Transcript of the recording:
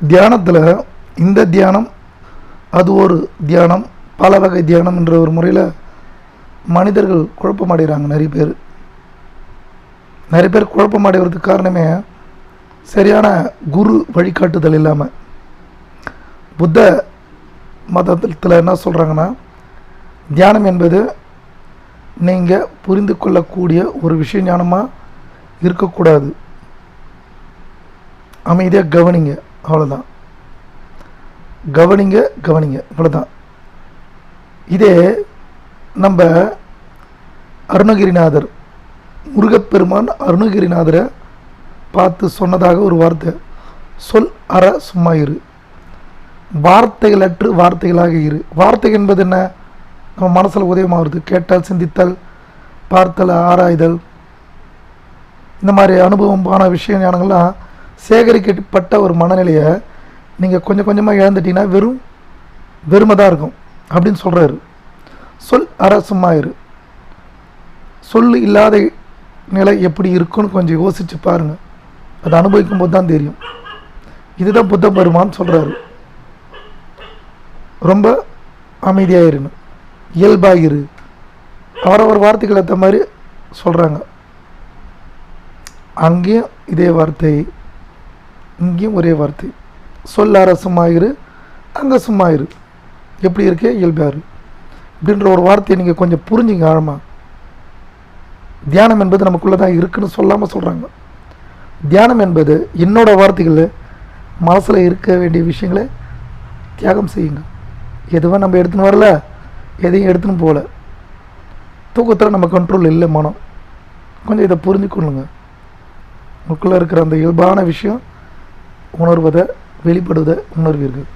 தியானத்தில் இந்த தியானம் அது ஒரு தியானம், பல வகை தியானம் என்ற ஒரு முறையில் மனிதர்கள் குழப்பமடைகிறாங்க. நிறைய பேர் குழப்பமடைவதற்கு காரணமே சரியான குரு வழிகாட்டுதல் இல்லாமல். புத்த மதத்தில் என்ன சொல்கிறாங்கன்னா, தியானம் என்பது நீங்கள் புரிந்து கொள்ளக்கூடிய ஒரு விஷய ஞானமாக இருக்கக்கூடாது, அமைதியாக கவனிங்க, அவ்வளோதான். கவனிங்க இவ்வளோதான். இதே நம்ம அருணகிரிநாதர், முருகப்பெருமான் அருணகிரிநாதரை பார்த்து சொன்னதாக ஒரு வார்த்தை, சொல் அற சும்மா இரு, வார்த்தைகளற்று வார்த்தைகளாக இரு. வார்த்தை என்பது என்ன? நம்ம மனசில் உதயமாகுது, கேட்டால், சிந்தித்தல், பார்த்தல், ஆராய்தல், இந்த மாதிரி அனுபவமான விஷய ஞானங்கள்லாம் சேகரிக்கப்பட்ட ஒரு மனநிலையை நீங்கள் கொஞ்சம் கொஞ்சமாக இழந்துட்டீங்கன்னா வெறுமை தான் இருக்கும் அப்படின்னு சொல்கிறாரு. சொல் அற சும்மா இரு. சொல் இல்லாத நிலை எப்படி இருக்குன்னு கொஞ்சம் யோசித்து பாருங்கள். அதை அனுபவிக்கும் போது தான் தெரியும். இதுதான் புத்த பெருமான் சொல்கிறாரு. ரொம்ப அமைதியாகிருங்க, இயல்பாகிரு. அவரவர் வார்த்தைகள் ஏற்ற மாதிரி சொல்கிறாங்க. அங்கேயும் இதே வார்த்தை, இங்கேயும் ஒரே வார்த்தை. சொல்லார சும்மாயிரு, அங்கே சும்மாயிரு, எப்படி இருக்கே இயல்பாரு அப்படின்ற ஒரு வார்த்தையை நீங்கள் கொஞ்சம் புரிஞ்சுங்க ஆழமாக. தியானம் என்பது நமக்குள்ளே தான் இருக்குன்னு சொல்லாமல் சொல்கிறாங்க. தியானம் என்பது என்னோட வார்த்தைகள், மனசில் இருக்க வேண்டிய விஷயங்களை தியாகம் செய்யுங்க. எதுவும் நம்ம எடுத்துன்னு வரல, எதையும் எடுத்துன்னு போகல. தூக்கத்தில் நம்ம கண்ட்ரோல் இல்லை மனம். கொஞ்சம் இதை புரிஞ்சுக்கொள்ளுங்க. உங்களுக்குள்ளே இருக்கிற அந்த இயல்பான விஷயம் உணர்வதை, வெளிப்படுவதை உணர்வீர்கள்.